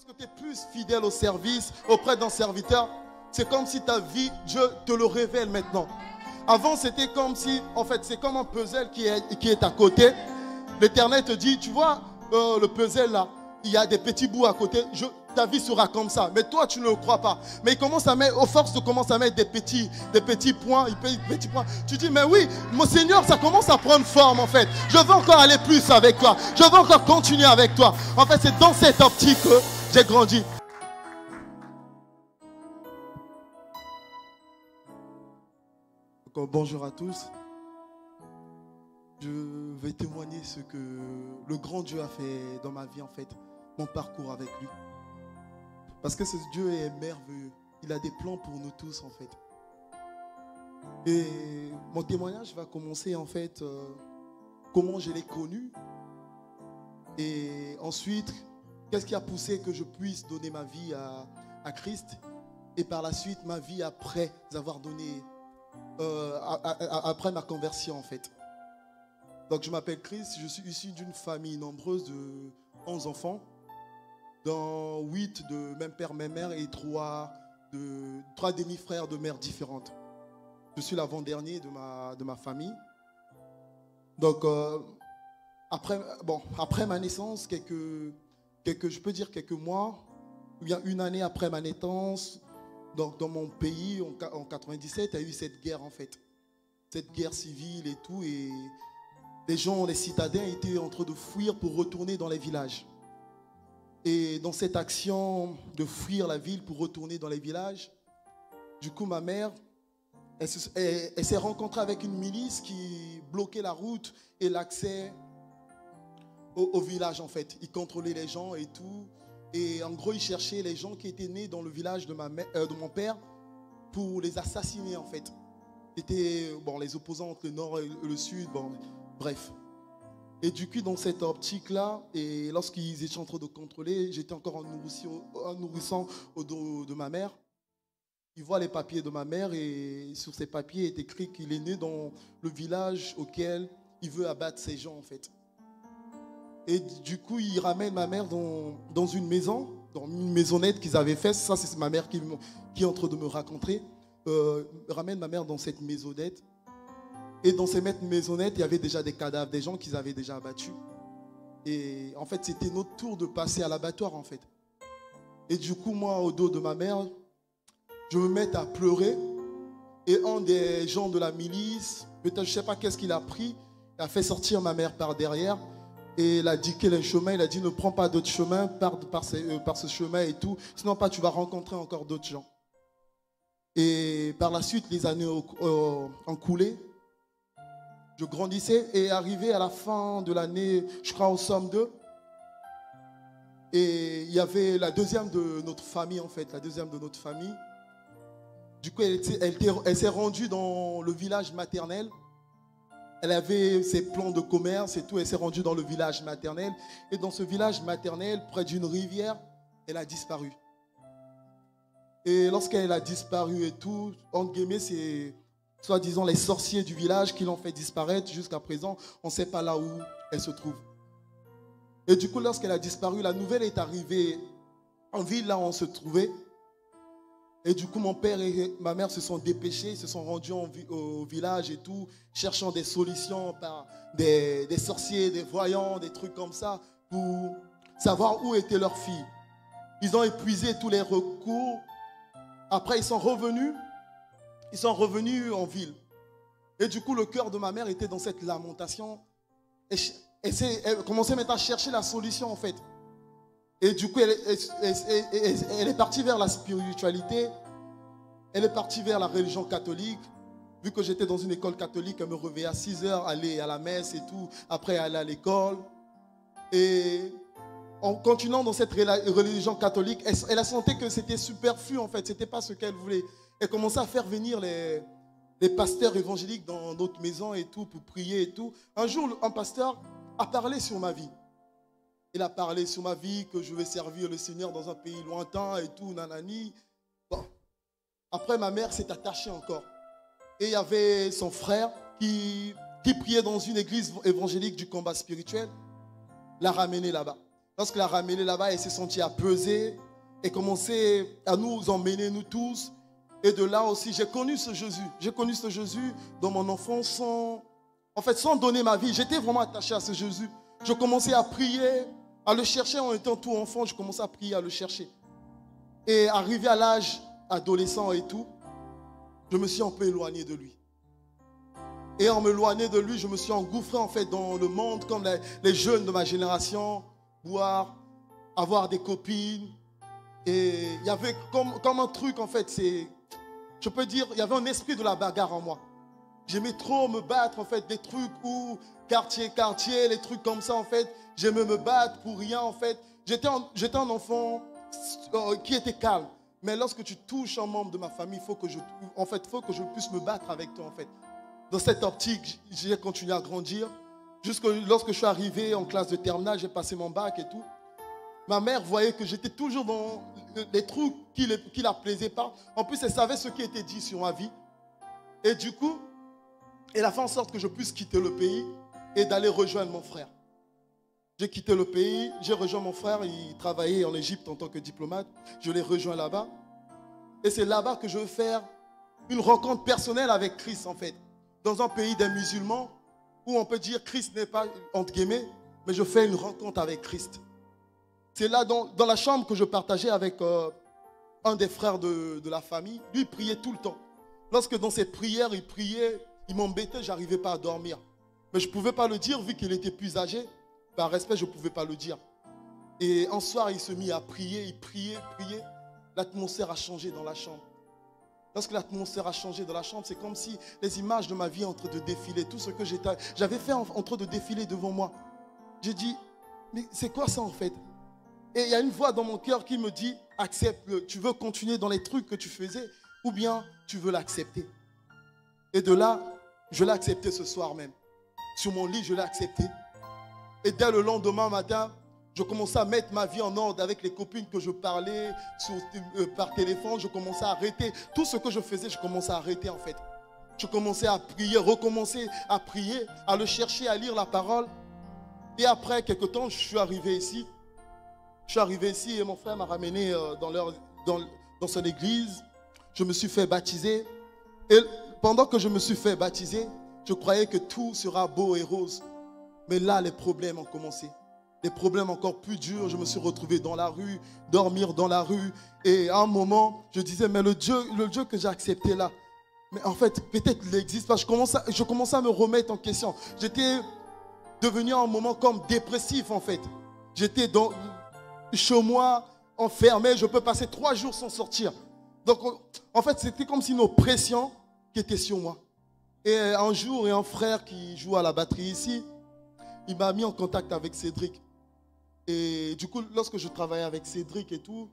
Lorsque tu es plus fidèle au service, auprès d'un serviteur, c'est comme si ta vie, Dieu te le révèle maintenant. Avant, c'était comme si, en fait, c'est comme un puzzle qui est à côté. L'Éternel te dit, tu vois, le puzzle là, il y a des petits bouts à côté. Ta vie sera comme ça. Mais toi, tu ne le crois pas. Mais il commence à mettre, aux forces, commence à mettre des petits points. Tu dis, mais oui, mon Seigneur, ça commence à prendre forme en fait. Je veux encore aller plus avec toi. Je veux encore continuer avec toi. En fait, c'est dans cette optique que j'ai grandi. Donc, bonjour à tous. Je vais témoigner ce que le grand Dieu a fait dans ma vie en fait. Mon parcours avec lui. Parce que ce Dieu est merveilleux. Il a des plans pour nous tous en fait. Et mon témoignage va commencer en fait comment je l'ai connu. Et ensuite, qu'est-ce qui a poussé que je puisse donner ma vie à Christ. Et par la suite, ma vie après avoir donné, après ma conversion en fait. Donc je m'appelle Christ, je suis issu d'une famille nombreuse de 11 enfants. Dans 8 de même père, même mère et 3 demi-frères de mères différentes. Je suis l'avant-dernier de ma famille. Donc, après ma naissance, je peux dire quelques mois, ou bien une année après ma naissance, donc dans mon pays, en 97, il y a eu cette guerre en fait. Cette guerre civile et tout. Et les citadins étaient en train de fuir pour retourner dans les villages. Et dans cette action de fuir la ville pour retourner dans les villages, du coup ma mère, elle s'est rencontrée avec une milice qui bloquait la route et l'accès au village en fait. Ils contrôlaient les gens et tout. Et en gros, ils cherchaient les gens qui étaient nés dans le village de mon père pour les assassiner en fait. C'était les opposants entre le nord et le sud, bref. Et du coup, dans cette optique-là, et lorsqu'ils étaient en train de contrôler, j'étais encore en nourrissant au dos de ma mère. Ils voient les papiers de ma mère et sur ces papiers est écrit qu'il est né dans le village auquel il veut abattre ces gens en fait. Et du coup, ils ramènent ma mère dans une maison, dans une maisonnette qu'ils avaient faite. Ça, c'est ma mère qui est en train de me raconter. Ramène ma mère dans cette maisonnette. Et dans ces maisonnettes, il y avait déjà des cadavres, des gens qu'ils avaient déjà abattus. Et en fait, c'était notre tour de passer à l'abattoir, en fait. Et du coup, moi, au dos de ma mère, je me mets à pleurer. Et un des gens de la milice, peut-être, je ne sais pas qu'est-ce qu'il a pris, il a fait sortir ma mère par derrière. Et il a dit quel est le chemin. Il a dit ne prends pas d'autres chemins, pars par ce chemin et tout. Sinon, tu vas rencontrer encore d'autres gens. Et par la suite, les années ont coulé. Je grandissais et arrivé à la fin de l'année, je crois au somme 2. Et il y avait la deuxième de notre famille en fait, la deuxième de notre famille. Du coup, elle s'est rendue dans le village maternel. Elle avait ses plans de commerce et tout, elle s'est rendue dans le village maternel. Et dans ce village maternel, près d'une rivière, elle a disparu. Et lorsqu'elle a disparu et tout, entre guillemets, c'est soi-disant les sorciers du village qui l'ont fait disparaître. Jusqu'à présent, on ne sait pas là où elle se trouve. Et du coup, lorsqu'elle a disparu, la nouvelle est arrivée en ville, là où on se trouvait. Et du coup, mon père et ma mère se sont dépêchés, ils se sont rendus au village et tout, cherchant des solutions par des sorciers, des voyants, des trucs comme ça, pour savoir où était leur fille. Ils ont épuisé tous les recours. Après, ils sont revenus en ville. Et du coup, le cœur de ma mère était dans cette lamentation. Elle commençait maintenant à chercher la solution, en fait. Et du coup, elle est partie vers la spiritualité. Elle est partie vers la religion catholique. Vu que j'étais dans une école catholique, elle me réveillait à 6 heures, aller à la messe et tout. Après, aller à l'école. Et en continuant dans cette religion catholique, elle a senti que c'était superflu, en fait. Ce n'était pas ce qu'elle voulait. Elle commençait à faire venir les pasteurs évangéliques dans notre maison et tout, pour prier et tout. Un jour, un pasteur a parlé sur ma vie. Il a parlé sur ma vie, que je vais servir le Seigneur dans un pays lointain et tout, nanani. Bon. Après, ma mère s'est attachée encore. Et il y avait son frère qui priait dans une église évangélique du combat spirituel. L'a ramené là-bas. Lorsqu'il a ramené là-bas, il s'est senti apaisé et commencé à nous emmener, nous tous. Et de là aussi, j'ai connu ce Jésus. J'ai connu ce Jésus dans mon enfance sans donner ma vie. J'étais vraiment attaché à ce Jésus. Je commençais à prier, à le chercher en étant tout enfant. Je commençais à prier, à le chercher. Et arrivé à l'âge adolescent et tout, je me suis un peu éloigné de lui. Et en m'éloignant de lui, je me suis engouffré en fait dans le monde comme les jeunes de ma génération, boire, avoir des copines. Et il y avait comme un truc en fait, je peux dire, il y avait un esprit de la bagarre en moi. J'aimais trop me battre en fait, des trucs où quartier, les trucs comme ça en fait. J'aimais me battre pour rien en fait. J'étais un enfant qui était calme. Mais lorsque tu touches un membre de ma famille, il faut que je puisse me battre avec toi en fait. Dans cette optique, j'ai continué à grandir. Jusque lorsque je suis arrivé en classe de terminale, j'ai passé mon bac et tout. Ma mère voyait que j'étais toujours dans des trucs qui ne la plaisaient pas. En plus, elle savait ce qui était dit sur ma vie. Et du coup, elle a fait en sorte que je puisse quitter le pays et d'aller rejoindre mon frère. J'ai quitté le pays, j'ai rejoint mon frère, il travaillait en Égypte en tant que diplomate. Je l'ai rejoint là-bas. Et c'est là-bas que je veux faire une rencontre personnelle avec Christ en fait. Dans un pays des musulmans, où on peut dire Christ n'est pas, entre guillemets, mais je fais une rencontre avec Christ. C'est là dans la chambre que je partageais avec un des frères de la famille. Lui, il priait tout le temps. Lorsque dans ses prières, il priait, il m'embêtait, je n'arrivais pas à dormir. Mais je ne pouvais pas le dire vu qu'il était plus âgé. Par respect, je ne pouvais pas le dire. Et un soir, il se mit à prier, il priait. L'atmosphère a changé dans la chambre. Lorsque l'atmosphère a changé dans la chambre, c'est comme si les images de ma vie en train de défiler. Tout ce que j'avais fait en train de défiler devant moi. J'ai dit, mais c'est quoi ça en fait? Et il y a une voix dans mon cœur qui me dit, accepte-le. Tu veux continuer dans les trucs que tu faisais ou bien tu veux l'accepter? Et de là, je l'ai accepté ce soir même. Sur mon lit, je l'ai accepté. Et dès le lendemain matin, je commençais à mettre ma vie en ordre avec les copines que je parlais par téléphone. Je commençais à arrêter. Tout ce que je faisais, je commençais à arrêter en fait. Je commençais à prier, recommencer à prier, à le chercher, à lire la parole. Et après quelques temps, je suis arrivé ici. Je suis arrivé ici et mon frère m'a ramené dans son église. Je me suis fait baptiser. Et pendant que je me suis fait baptiser, je croyais que tout sera beau et rose. Mais là, les problèmes ont commencé. Des problèmes encore plus durs. Je me suis retrouvé dans la rue, dormir dans la rue. Et à un moment, je disais, mais le Dieu que j'ai accepté là, mais en fait, peut-être il existe pas. Je commençais à me remettre en question. J'étais devenu à un moment comme dépressif en fait. J'étais chez moi, enfermé. Je peux passer 3 jours sans sortir. Donc, en fait, c'était comme si une oppression qui était sur moi. Et un jour, il y a un frère qui joue à la batterie ici. Il m'a mis en contact avec Cédric. Et du coup, lorsque je travaillais avec Cédric et tout,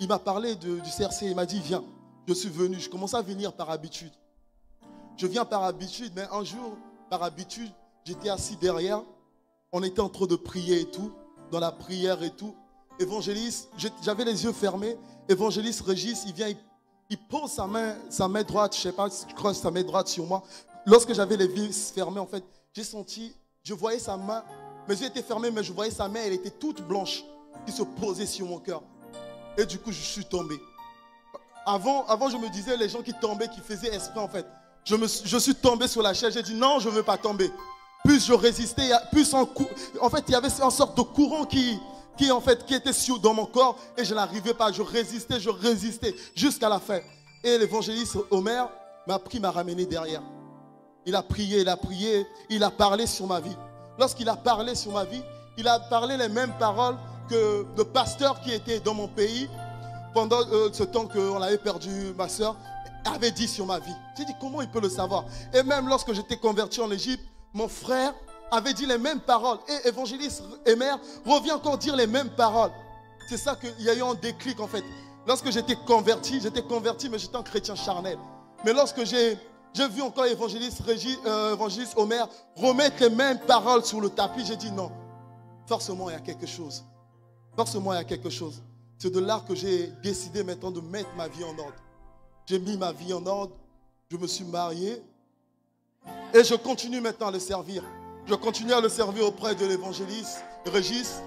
il m'a parlé du CRC. Il m'a dit, viens. Je suis venu. Je commençais à venir par habitude. Je viens par habitude, mais un jour, par habitude, j'étais assis derrière. On était en train de prier et tout, dans la prière et tout. Évangéliste, j'avais les yeux fermés. Évangéliste Régis, il vient, il pose sa main droite, je sais pas, je crois sa main droite sur moi. Lorsque j'avais les yeux fermés, en fait, j'ai senti, je voyais sa main. Mes yeux étaient fermés, mais je voyais sa main, elle était toute blanche, qui se posait sur mon cœur. Et du coup, je suis tombé. Avant, je me disais, les gens qui tombaient, qui faisaient esprit, en fait. Je suis tombé sur la chaise, j'ai dit, non, je ne veux pas tomber. Plus je résistais, plus en fait, il y avait une sorte de courant qui était dans mon corps, et je n'arrivais pas. Je résistais, jusqu'à la fin. Et l'évangéliste Omer m'a ramené derrière. Il a prié, il a parlé sur ma vie. Lorsqu'il a parlé sur ma vie, il a parlé les mêmes paroles que le pasteur qui était dans mon pays pendant ce temps qu'on avait perdu ma soeur avait dit sur ma vie. J'ai dit, comment il peut le savoir? Et même lorsque j'étais converti en Égypte, mon frère avait dit les mêmes paroles. Et évangéliste Emer revient encore dire les mêmes paroles. C'est ça qu'il y a eu un déclic en fait. Lorsque j'étais converti, mais j'étais un chrétien charnel. Mais lorsque j'ai vu encore évangéliste Omer remettre les mêmes paroles sur le tapis, j'ai dit non, forcément il y a quelque chose. C'est de là que j'ai décidé maintenant de mettre ma vie en ordre. J'ai mis ma vie en ordre, je me suis marié et je continue maintenant à le servir. Je continue à le servir auprès de l'évangéliste Régis.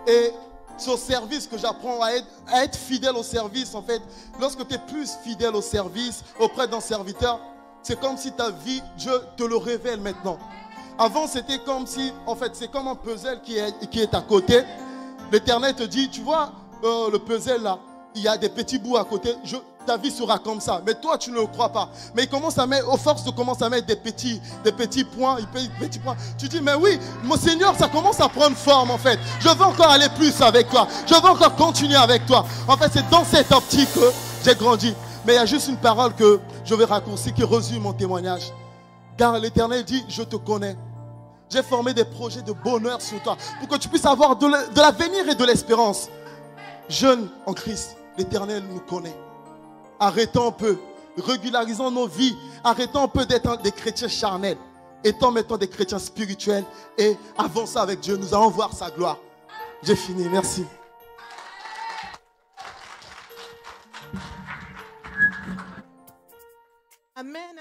Et c'est au service que j'apprends à être fidèle au service. En fait, lorsque tu es plus fidèle au service auprès d'un serviteur, c'est comme si ta vie, Dieu te le révèle maintenant. Avant, c'était comme si, en fait, c'est comme un puzzle qui est à côté. L'Éternel te dit, tu vois, le puzzle là, il y a des petits bouts à côté. Ta vie sera comme ça. Mais toi, tu ne le crois pas. Mais il commence à mettre, aux forces, commence à mettre des petits points. Tu dis, mais oui, mon Seigneur, ça commence à prendre forme en fait. Je veux encore aller plus avec toi. Je veux encore continuer avec toi. En fait, c'est dans cette optique que j'ai grandi. Mais il y a juste une parole que je vais raccourcir qui résume mon témoignage. Car l'Éternel dit, je te connais. J'ai formé des projets de bonheur sur toi pour que tu puisses avoir de l'avenir et de l'espérance. Jeunes en Christ, l'Éternel nous connaît. Arrêtons un peu, régularisons nos vies, arrêtons un peu d'être des chrétiens charnels, étant maintenant des chrétiens spirituels et avançons avec Dieu. Nous allons voir sa gloire. J'ai fini, merci. Amen.